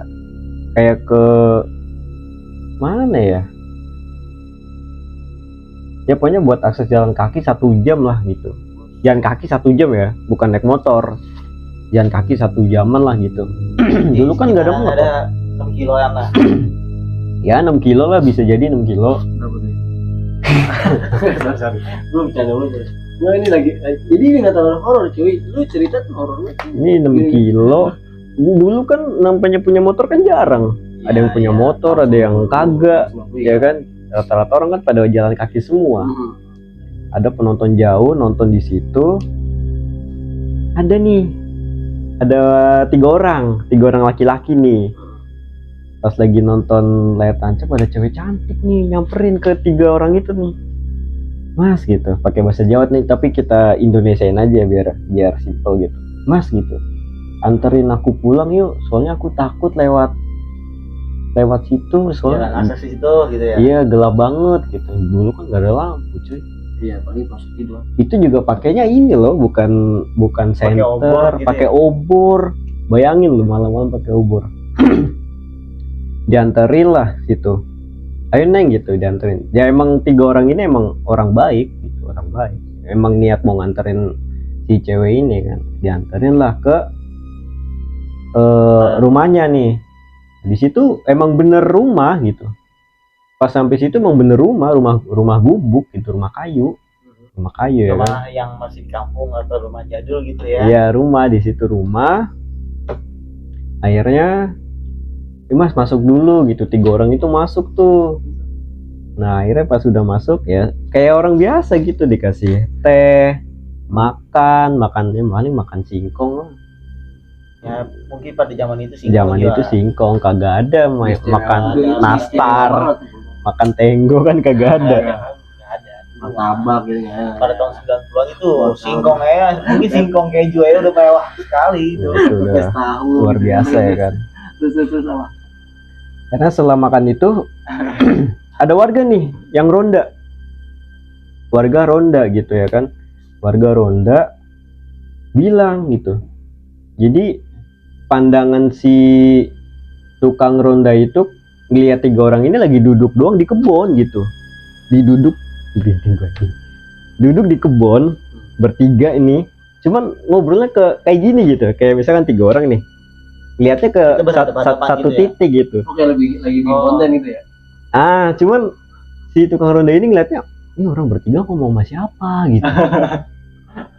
kayak ke mana ya, ya pokoknya buat akses jalan kaki 1 jam lah gitu. Jalan kaki 1 jam ya, bukan naik motor. Jalan kaki 1 jaman lah gitu. Dulu kan nggak ada motor. Ada 6 kiloan lah. Ya 6 kilo lah, bisa jadi 6 kilo. Berapa tuh? Sorry. Gue bercanda dulu. Gue ini lagi. Jadi ini nggak terlalu horor cuy. Lu cerita tuh horornya. Ini 6 kilo. Dulu kan nampaknya punya motor kan jarang. Ada yang punya motor, ada yang kagak, ya kan. Rata-rata orang kan pada jalan kaki semua. Ada penonton jauh nonton di situ. Ada nih, ada 3 orang laki-laki nih. Pas lagi nonton layar tancap, ada cewek cantik nih nyamperin ke 3 orang itu nih. Mas gitu, pakai bahasa Jawa nih, tapi kita Indonesiain aja biar simple gitu. Mas gitu, anterin aku pulang yuk, soalnya aku takut lewat situ, soalnya Jalan akses situ gitu ya. iya gelap banget gitu. Dulu kan gak ada lampu cuy. Iya, paling pas itu. Itu juga pakainya ini loh, bukan senter, obor gitu pakai ya? obor. Bayangin lu malam-malam pakai obor. Dianterin lah situ. Ayo Neng gitu, dianterin. Ya emang 3 orang ini emang orang baik gitu, orang baik. Emang niat mau nganterin si cewek ini kan. Dianterin lah ke rumahnya nih. Di situ emang bener rumah gitu. Pas sampai situ emang bener rumah gubuk gitu, rumah kayu ya kan. Rumah yang masih di kampung atau rumah jadul gitu ya. Iya, rumah di situ rumah. Akhirnya Mas masuk dulu gitu, 3 orang itu masuk tuh. Nah akhirnya pas sudah masuk ya kayak orang biasa gitu, dikasih teh, makannya paling makan singkong lah. Ya mungkin pada zaman itu sih. Zaman itu singkong, kagak ada makan nastar, makan tenggo kan kagak ada. Nggak ada. Martabak gitu ya. Pada tahun 90-an itu singkong ya, mungkin singkong keju ya udah mewah sekali itu. Itu udah luar biasa ya kan. Terus apa? Karena setelah makan itu ada warga nih yang ronda gitu ya kan. Warga ronda bilang gitu. Jadi pandangan si tukang ronda itu ngeliat 3 orang ini lagi duduk doang di kebun gitu. Duduk di kebun bertiga ini, cuman ngobrolnya kayak gini gitu. Kayak misalkan 3 orang nih, lihatnya ke Itu berhadapan-hadapan satu gitu ya? titik gitu. Oke, lagi di konten gitu ya. Cuman si tukang ronda ini ngeliatnya, ini orang bertiga ngomong sama siapa gitu.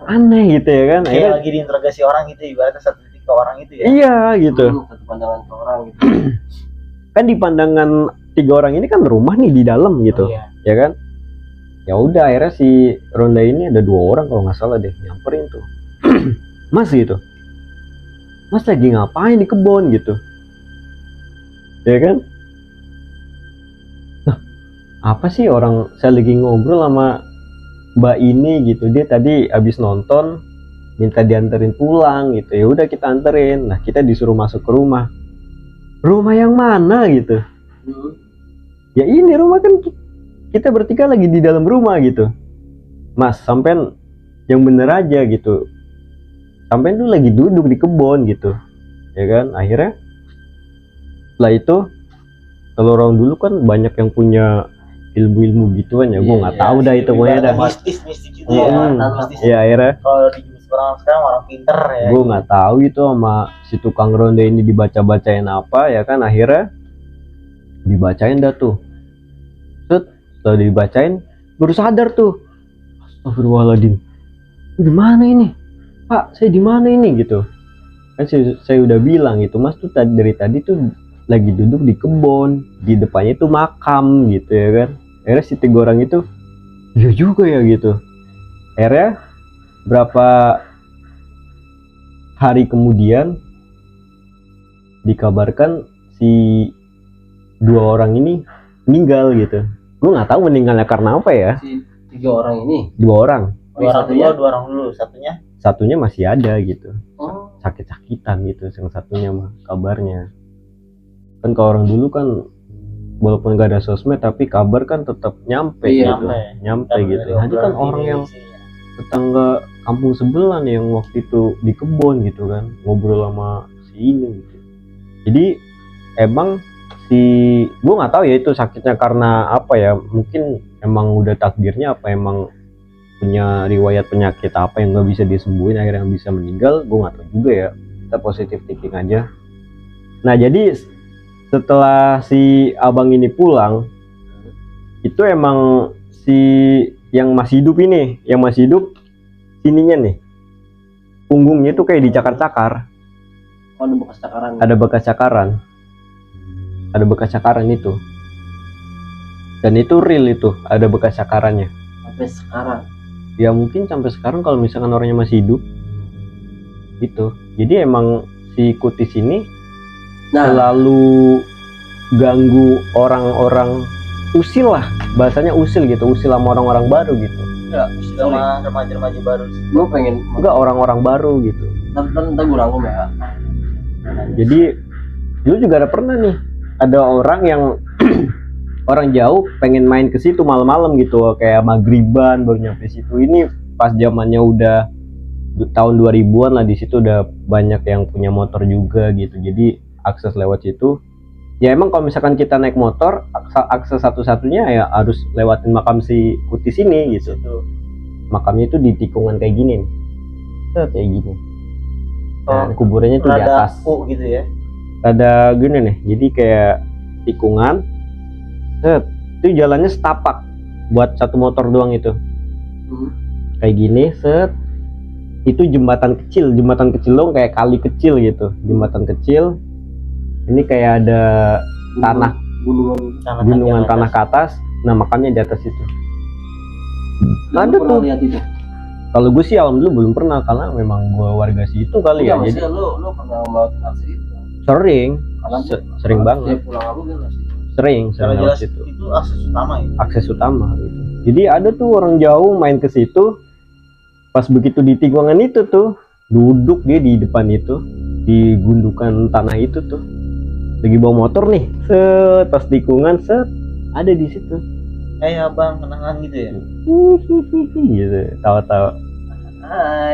Aneh gitu ya kan. Kayak lagi diinterogasi orang gitu, ibaratnya satu titik ke orang itu ya. Iya gitu. Satu pandangan ke orang gitu. Kan di pandangan 3 orang ini kan rumah nih di dalam gitu. Iya. Ya kan. Ya udah, akhirnya si ronda ini ada 2 orang kalau nggak salah deh nyamperin tuh. Mas gitu. Mas lagi ngapain di kebun gitu. Ya kan. Nah, apa sih orang, saya lagi ngobrol sama mbak ini gitu, dia tadi habis nonton minta dianterin pulang gitu. Ya udah kita anterin. Nah, kita disuruh masuk ke rumah. Rumah yang mana gitu. Ya ini rumah kan kita bertiga lagi di dalam rumah gitu. Mas, sampean yang bener aja gitu. Sampean tuh lagi duduk di kebun gitu. Ya kan? Akhirnya setelah itu, kalau orang dulu kan banyak yang punya ilmu-ilmu gituan ya. Gue nggak tahu dah itu pokoknya dah. Mistis gitu ya. Mistis. Ya akhirnya Kalau di sekarang orang pinter ya. gue nggak tahu itu sama si tukang ronda ini dibaca-bacain apa ya kan. Akhirnya dibacain dah tuh. Setelah dibacain baru sadar tuh. Astagfirullahaladzim, di mana ini Pak, saya di mana ini gitu kan. Saya udah bilang gitu, Mas tuh dari tadi tuh lagi duduk di kebun, di depannya tuh makam gitu ya kan. Akhirnya si 3 orang itu, iya juga ya gitu. Akhirnya berapa hari kemudian dikabarkan si 2 orang ini meninggal gitu. Gue nggak tahu meninggalnya karena apa ya. Si 3 orang ini. 2 orang. Dua orang dulu, Satunya masih ada gitu. Oh. Sakit-sakitan gitu yang satunya mah kabarnya. Kan kalau orang dulu kan walaupun gak ada sosmed tapi kabar kan tetap nyampe Iya, gitu. Nyampe gitu. Nah, itu kan orang yang tetangga kampung sebelah nih yang waktu itu di kebun gitu kan, ngobrol sama si ini gitu. Jadi emang gue nggak tahu ya itu sakitnya karena apa ya, mungkin emang udah takdirnya apa emang punya riwayat penyakit apa yang nggak bisa disembuhin akhirnya bisa meninggal. Gue nggak tahu juga ya, kita positif thinking aja. Nah jadi setelah si abang ini pulang, itu emang si yang masih hidup ini, yang masih hidup sininya nih, punggungnya itu kayak dicakar-cakar. Oh, ada bekas cakaran. Ada bekas cakaran. Ada bekas cakaran itu. Dan itu real itu, ada bekas cakarannya. Sampai sekarang. Ya mungkin sampai sekarang kalau misalkan orangnya masih hidup. Gitu. Jadi emang si Kutis ini selalu ganggu orang-orang usil lah. Bahasanya usil gitu, usil sama orang-orang baru gitu. Enggak, sama remaja-remaja baru. Gue pengen enggak orang-orang baru gitu. ntar gue rangkum ya. Jadi dulu juga ada pernah nih, ada orang yang orang jauh pengen main ke situ malam-malam gitu, kayak maghriban baru nyampe situ. Ini pas zamannya udah tahun 2000-an lah, di situ udah banyak yang punya motor juga gitu. Jadi akses lewat situ. Ya emang kalau misalkan kita naik motor, akses satu-satunya ya harus lewatin makam si Kutis ini gitu. Makamnya itu di tikungan kayak gini nih. Kayak gini. Dan kuburannya itu di atas. Gitu ya. Ada gini nih. Jadi kayak tikungan. Itu jalannya setapak buat satu motor doang itu. Kayak gini, itu jembatan kecil dong, kayak kali kecil gitu, jembatan kecil. Ini kayak ada tanah gunungan tanah ke atas. Nah makamnya di atas itu. Ada tuh. Kalau gue sih alhamdulillah belum pernah, karena memang gue warga situ kali ya. Jadi lu pernah ngelewatin aksi itu? Sering banget. Pulang aku kan Sering lewat situ. Itu akses utama ya. Akses utama gitu. Jadi ada tuh orang jauh main ke situ. Pas begitu di tikungan itu tuh, duduk dia di depan itu, di gundukan tanah itu tuh. Lagi bawa motor nih, pas tikungan, ada di situ. Abang kenangan gitu ya. Gitu, tawa-tawa.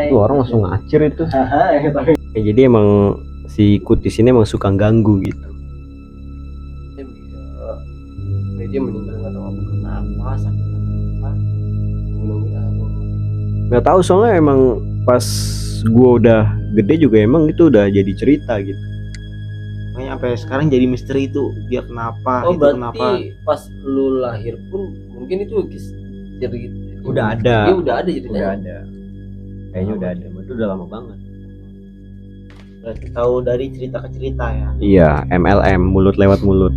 Tuh orang langsung ngacir itu. Ya, jadi emang si Kutis ini emang suka ganggu gitu. Nggak tahu, soalnya emang pas gua udah gede juga emang itu udah jadi cerita gitu. Makanya sampai sekarang jadi misteri itu, dia kenapa, Oh itu berarti kenapa. pas lu lahir pun mungkin itu cerita Udah ada. Iya udah ada ceritanya. Udah ada. Kayaknya udah ada. Itu udah lama banget. Berarti tahu dari cerita ke cerita ya. Iya, MLM, mulut lewat mulut.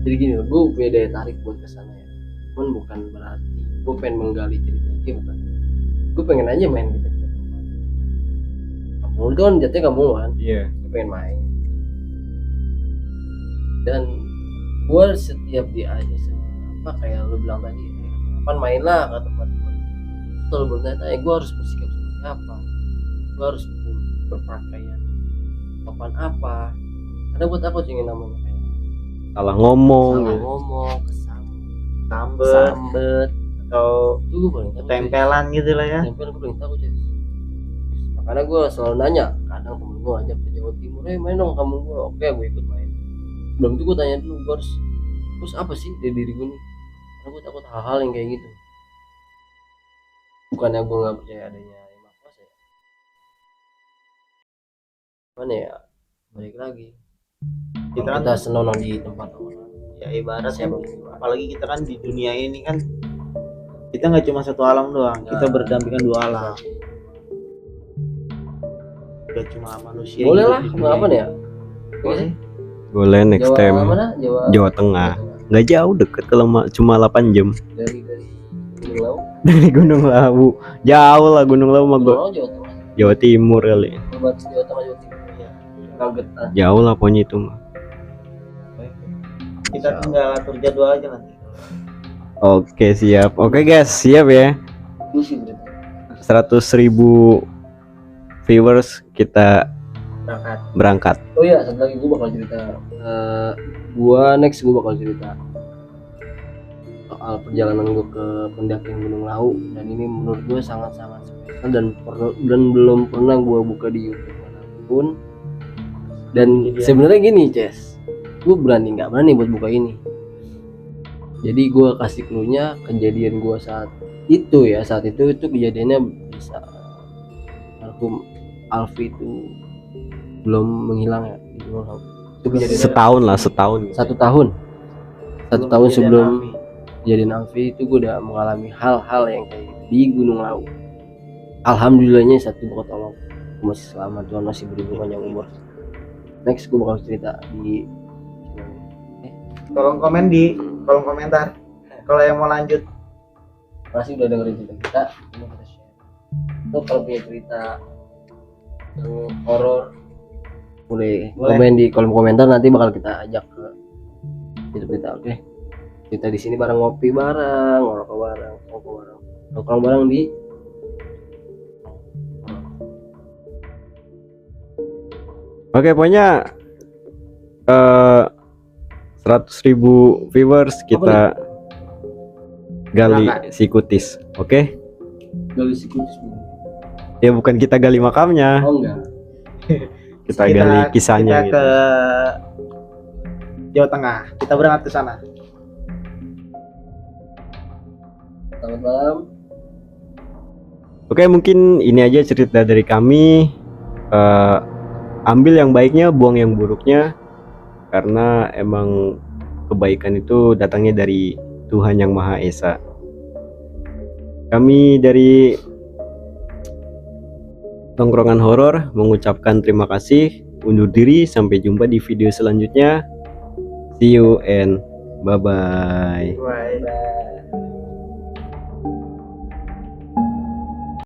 Jadi gini, gue punya daya tarik buat kesana ya. Cuman bukan berarti gue pengen menggali ceritanya, bukan. Gue pengen aja main gitu. Kampung itu kan jatuhnya kampung kan. Iya. Gue pengen main. Dan gue setiap diajak apa kayak lu bilang tadi, kapan main lah ke tempat gue. Selalu bertanya, gue harus bersikap seperti apa? Gue harus berpakaian sopan apa? Karena buat apa sih namanya kayak Salah ngomong. salah ngomong, Sambet sambet, atau itu gue paling takut. tempelan gitu lah ya. Tempel gue paling takut sih. Makanya gue selalu nanya, kadang temen gue ngajak ke Jawa Timur, main dong kamu gue, oke gue ikut main. Belum itu gue tanya dulu, gue harus terus apa sih dari diri gue nih? Karena gue takut hal-hal yang kayak gitu. Bukannya gue nggak percaya adanya yang maha kuasa ya. Mana ya, balik lagi. Kita Kalau kan kita senonoh di tempat orang, ya ibarat ya, siapa apalagi kita kan di dunia ini kan kita nggak cuma satu alam doang, kita berdampingan dua alam. Gak cuma manusia. boleh hidup lah, di dunia apa ini. nih ya? Boleh. Boleh next Jawa time. mana? Jawa Tengah. Nggak jauh, deket kalau cuma 8 jam Dari Gunung Lawu. dari Gunung Lawu. Jauh lah Gunung Lawu mah Gunung gua. Lawu Jawa Tengah. Jawa Timur kali. Batas Jawa Tengah Jawa Timur. Ya. Kagetan. Jauh lah pokoknya itu mah. Kita tinggal atur jadwal aja nanti. Oke, siap. Oke guys, siap ya. Lu sih berarti. 100.000 viewers kita berangkat. Oh iya, satu lagi gue bakal cerita. Gue bakal cerita soal perjalanan gue ke pendakian Gunung Lawu, dan ini menurut gue sangat-sangat spesial dan belum pernah gue buka di YouTube manapun. Dan sebenarnya gini, Ces, gue nggak berani buat buka ini. Jadi gue kasih clue-nya kejadian gue saat itu kejadiannya bisa almarhum Alfi itu belum menghilang ya di Gunung Lawu. Itu kejadian Setahun lah, setahun. satu tahun sebelum kejadian Alfi itu gue udah mengalami hal-hal yang kayak gitu di Gunung Lawu. Alhamdulillahnya satu gue ketolong, gue masih selamat, Tuhan masih beri gue panjang umur. Next gue bakal cerita di Tolong komen di kolom komentar kalau yang mau lanjut. masih udah dengerin cerita kita, ini kita share. Lo kalau punya cerita yang horor boleh komen di kolom komentar, nanti bakal kita ajak ke hidup kita. Oke, kita di sini bareng, ngopi bareng, ngerokok bareng, nongkrong bareng di Oke, pokoknya 100.000 viewers kita gali si Kutis. Oke? gali siklus. Ya bukan kita gali makamnya, Oh enggak, kita gali kisahnya kita gitu. ke Jawa Tengah, kita berangkat ke sana. selamat malam. Oke, mungkin ini aja cerita dari kami. Ambil yang baiknya, buang yang buruknya, karena emang kebaikan itu datangnya dari Tuhan Yang Maha Esa. Kami dari Tongkrongan Horor mengucapkan terima kasih, undur diri, sampai jumpa di video selanjutnya. See you and bye-bye. Bye.